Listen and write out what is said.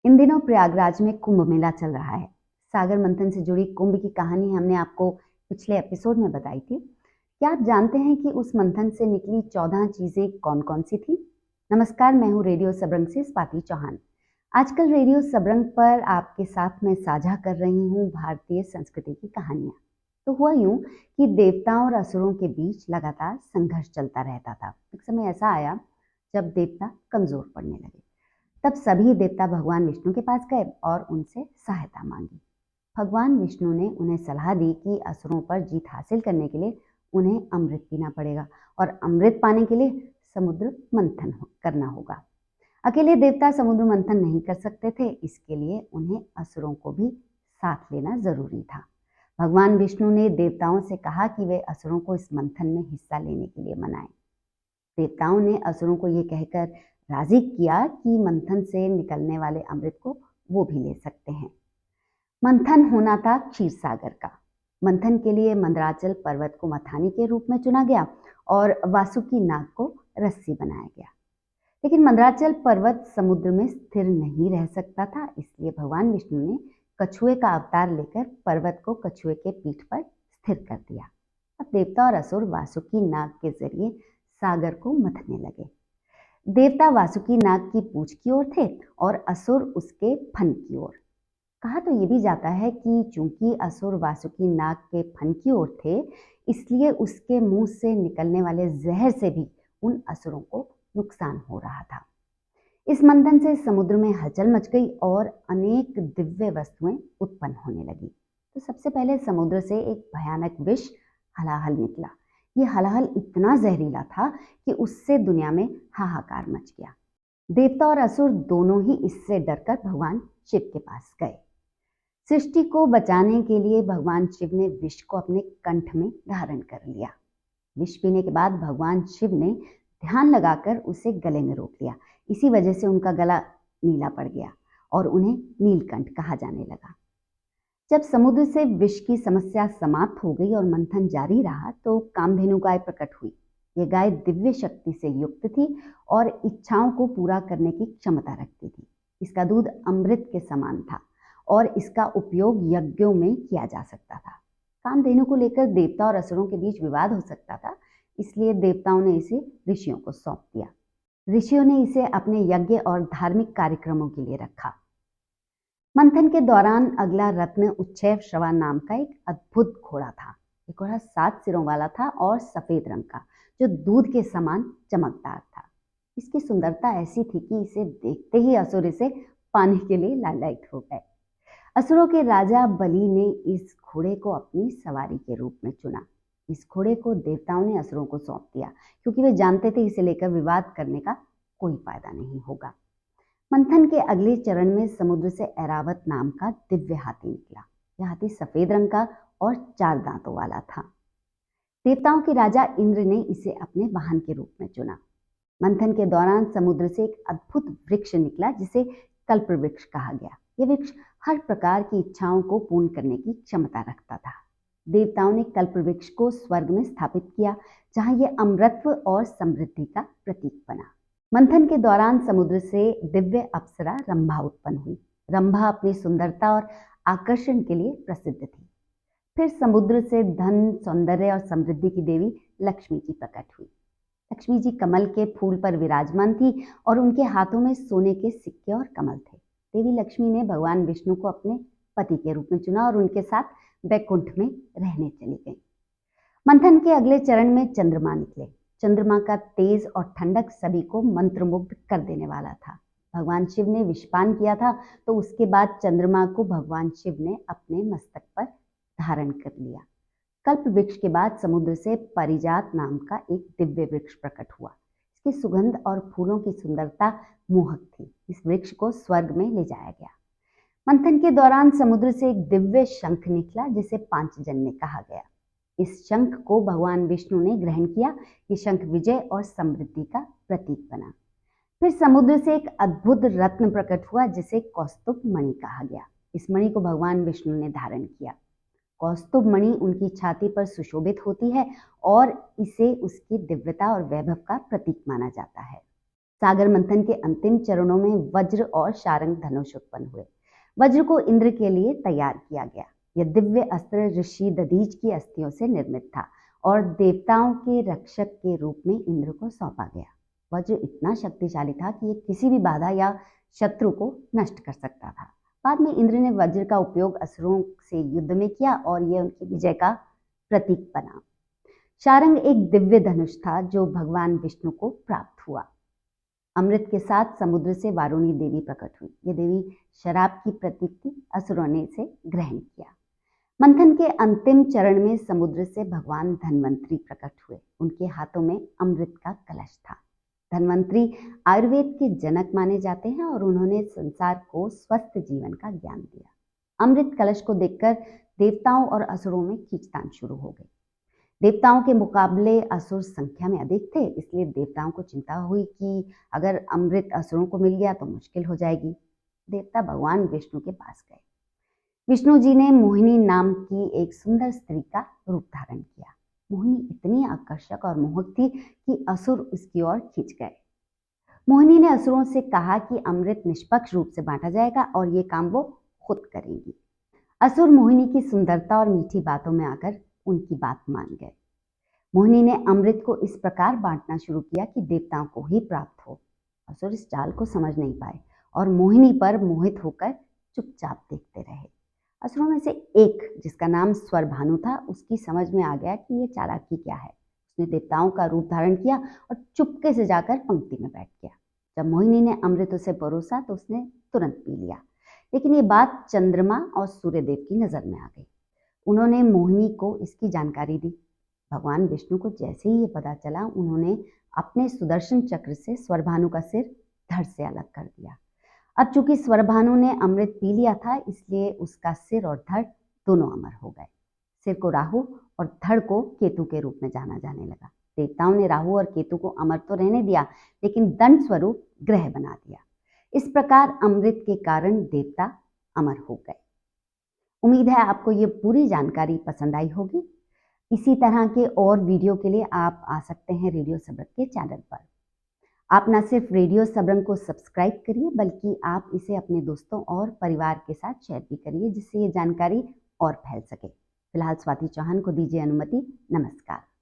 इन दिनों प्रयागराज में कुंभ मेला चल रहा है। सागर मंथन से जुड़ी कुंभ की कहानी हमने आपको पिछले एपिसोड में बताई थी। क्या आप जानते हैं कि उस मंथन से निकली 14 चीजें कौन कौन सी थी? नमस्कार, मैं हूँ रेडियो सबरंग से स्वाति चौहान। आजकल रेडियो सबरंग पर आपके साथ मैं साझा कर रही हूँ भारतीय संस्कृति की कहानियां। तो हुआ यूं कि देवताओं और असुरों के बीच लगातार संघर्ष चलता रहता था। एक समय ऐसा आया जब देवता कमजोर पड़ने लगे। तब सभी देवता भगवान विष्णु के पास गए और उनसे सहायता मांगी। भगवान विष्णु ने उन्हें सलाह दी कि असुरों पर जीत हासिल करने के लिए उन्हें अमृत पीना पड़ेगा और अमृत पाने के लिए समुद्र मंथन करना होगा। अकेले देवता समुद्र मंथन नहीं कर सकते थे, इसके लिए उन्हें असुरों को भी साथ लेना जरूरी था। भगवान विष्णु ने देवताओं से कहा कि वे असुरों को इस मंथन में हिस्सा लेने के लिए मनाएं। देवताओं ने असुरों को ये कहकर राजी किया कि मंथन से निकलने वाले अमृत को वो भी ले सकते हैं। मंथन होना था क्षीर सागर का। मंथन के लिए मंदराचल पर्वत को मथानी के रूप में चुना गया और वासुकी नाग को रस्सी बनाया गया। लेकिन मंदराचल पर्वत समुद्र में स्थिर नहीं रह सकता था, इसलिए भगवान विष्णु ने कछुए का अवतार लेकर पर्वत को कछुए के पीठ पर स्थिर कर दिया। अब देवता और असुर वासुकी नाग के जरिए सागर को मथने लगे। देवता वासुकी नाग की पूंछ की ओर थे और असुर उसके फन की ओर। कहा तो ये भी जाता है कि चूंकि असुर वासुकी नाग के फन की ओर थे, इसलिए उसके मुंह से निकलने वाले जहर से भी उन असुरों को नुकसान हो रहा था। इस मंथन से समुद्र में हलचल मच गई और अनेक दिव्य वस्तुएं उत्पन्न होने लगी। तो सबसे पहले समुद्र से एक भयानक विष हलाहल निकला। ये हलाहल इतना जहरीला था कि उससे दुनिया में हाहाकार मच गया। देवता और असुर दोनों ही इससे डरकर भगवान शिव के पास गए। सृष्टि को बचाने के लिए भगवान शिव ने विष को अपने कंठ में धारण कर लिया। विष पीने के बाद भगवान शिव ने ध्यान लगाकर उसे गले में रोक लिया। इसी वजह से उनका गला नीला पड़ गया और उन्हें नीलकंठ कहा जाने लगा। जब समुद्र से विष की समस्या समाप्त हो गई और मंथन जारी रहा तो कामधेनु गाय प्रकट हुई। यह गाय दिव्य शक्ति से युक्त थी और इच्छाओं को पूरा करने की क्षमता रखती थी। इसका दूध अमृत के समान था और इसका उपयोग यज्ञों में किया जा सकता था। कामधेनु को लेकर देवता और असुरों के बीच विवाद हो सकता था, इसलिए देवताओं ने इसे ऋषियों को सौंप दिया। ऋषियों ने इसे अपने यज्ञ और धार्मिक कार्यक्रमों के लिए रखा। मंथन के दौरान अगला रत्न उच्छैव श्रवा नाम का एक अद्भुत घोड़ा था। ये घोड़ा 7 सिरों वाला था और सफेद रंग का, जो दूध के समान चमकदार था। इसकी सुंदरता ऐसी थी कि इसे देखते ही असुर इसे पाने के लिए लालायित हो गए। असुरों के राजा बलि ने इस घोड़े को अपनी सवारी के रूप में चुना। इस घोड़े को देवताओं ने असुरों को सौंप दिया, क्योंकि वे जानते थे इसे लेकर विवाद करने का कोई फायदा नहीं होगा। मंथन के अगले चरण में समुद्र से ऐरावत नाम का दिव्य हाथी निकला। यह हाथी सफेद रंग का और 4 दांतों वाला था। देवताओं के राजा इंद्र ने इसे अपने वाहन के रूप में चुना। मंथन के दौरान समुद्र से एक अद्भुत वृक्ष निकला जिसे कल्प वृक्ष कहा गया। यह वृक्ष हर प्रकार की इच्छाओं को पूर्ण करने की क्षमता रखता था। देवताओं ने कल्प वृक्ष को स्वर्ग में स्थापित किया, जहां यह अमरत्व और समृद्धि का प्रतीक बना। मंथन के दौरान समुद्र से दिव्य अप्सरा रंभा उत्पन्न हुई। रंभा अपनी सुंदरता और आकर्षण के लिए प्रसिद्ध थी। फिर समुद्र से धन, सौंदर्य और समृद्धि की देवी लक्ष्मी जी प्रकट हुई। लक्ष्मी जी कमल के फूल पर विराजमान थी और उनके हाथों में सोने के सिक्के और कमल थे। देवी लक्ष्मी ने भगवान विष्णु को अपने पति के रूप में चुना और उनके साथ वैकुंठ में रहने चली गई। मंथन के अगले चरण में चंद्रमा निकले। चंद्रमा का तेज और ठंडक सभी को मंत्रमुग्ध कर देने वाला था। भगवान शिव ने विषपान किया था, तो उसके बाद चंद्रमा को भगवान शिव ने अपने मस्तक पर धारण कर लिया। कल्प वृक्ष के बाद समुद्र से पारिजात नाम का एक दिव्य वृक्ष प्रकट हुआ। इसकी सुगंध और फूलों की सुंदरता मोहक थी। इस वृक्ष को स्वर्ग में ले जाया गया। मंथन के दौरान समुद्र से एक दिव्य शंख निकला जिसे पांचजन्य कहा गया। इस शंख को भगवान विष्णु ने ग्रहण किया। ये शंख विजय और समृद्धि का प्रतीक बना। फिर समुद्र से एक अद्भुत रत्न प्रकट हुआ जिसे कौस्तुभ मणि कहा गया। इस मणि को भगवान विष्णु ने धारण किया। कौस्तुभ मणि उनकी छाती पर सुशोभित होती है और इसे उसकी दिव्यता और वैभव का प्रतीक माना जाता है। सागर मंथन के अंतिम चरणों में वज्र और शारंग धनुष उत्पन्न हुए। वज्र को इंद्र के लिए तैयार किया गया। यह दिव्य अस्त्र ऋषि दधीच की अस्थियों से निर्मित था और देवताओं के रक्षक के रूप में इंद्र को सौंपा गया। वज्र इतना शक्तिशाली था कि यह किसी भी बाधा या शत्रु को नष्ट कर सकता था। बाद में इंद्र ने वज्र का उपयोग असुरों से युद्ध में किया और यह उनकी विजय का प्रतीक बना। शारंग एक दिव्य धनुष था जो भगवान विष्णु को प्राप्त हुआ। अमृत के साथ समुद्र से वारुणी देवी प्रकट हुई। ये देवी शराब की प्रतीक थी, असुरों ने इसे ग्रहण किया। मंथन के अंतिम चरण में समुद्र से भगवान धन्वंतरी प्रकट हुए। उनके हाथों में अमृत का कलश था। धन्वंतरी आयुर्वेद के जनक माने जाते हैं और उन्होंने संसार को स्वस्थ जीवन का ज्ञान दिया। अमृत कलश को देखकर देवताओं और असुरों में खींचतान शुरू हो गई। देवताओं के मुकाबले असुर संख्या में अधिक थे, इसलिए देवताओं को चिंता हुई कि अगर अमृत असुरों को मिल गया तो मुश्किल हो जाएगी। देवता भगवान विष्णु के पास गए। विष्णु जी ने मोहिनी नाम की एक सुंदर स्त्री का रूप धारण किया। मोहिनी इतनी आकर्षक और मोहक थी कि असुर उसकी ओर खींच गए। मोहिनी ने असुरों से कहा कि अमृत निष्पक्ष रूप से बांटा जाएगा और ये काम वो खुद करेंगी। असुर मोहिनी की सुंदरता और मीठी बातों में आकर उनकी बात मान गए। मोहिनी ने अमृत को इस प्रकार बांटना शुरू किया कि देवताओं को ही प्राप्त हो। असुर इस चाल को समझ नहीं पाए और मोहिनी पर मोहित होकर चुपचाप देखते रहे। असुरों में से एक, जिसका नाम स्वरभानु था, उसकी समझ में आ गया कि ये चालाकी क्या है। उसने देवताओं का रूप धारण किया और चुपके से जाकर पंक्ति में बैठ गया। जब मोहिनी ने अमृत उसे परोसा तो उसने तुरंत पी लिया। लेकिन ये बात चंद्रमा और सूर्यदेव की नजर में आ गई। उन्होंने मोहिनी को इसकी जानकारी दी। भगवान विष्णु को जैसे ही ये पता चला, उन्होंने अपने सुदर्शन चक्र से स्वरभानु का सिर धड़ से अलग कर दिया। अब चूंकि स्वरभानु ने अमृत पी लिया था, इसलिए उसका सिर और धड़ दोनों अमर हो गए। सिर को राहु और धड़ को केतु के रूप में जाना जाने लगा। देवताओं ने राहु और केतु को अमर तो रहने दिया, लेकिन दंड स्वरूप ग्रह बना दिया। इस प्रकार अमृत के कारण देवता अमर हो गए। उम्मीद है आपको ये पूरी जानकारी पसंद आई होगी। इसी तरह के और वीडियो के लिए आप आ सकते हैं रेडियो सबरंग के चैनल पर। आप न सिर्फ रेडियो सबरंग को सब्सक्राइब करिए, बल्कि आप इसे अपने दोस्तों और परिवार के साथ शेयर भी करिए, जिससे ये जानकारी और फैल सके। फिलहाल स्वाति चौहान को दीजिए अनुमति। नमस्कार।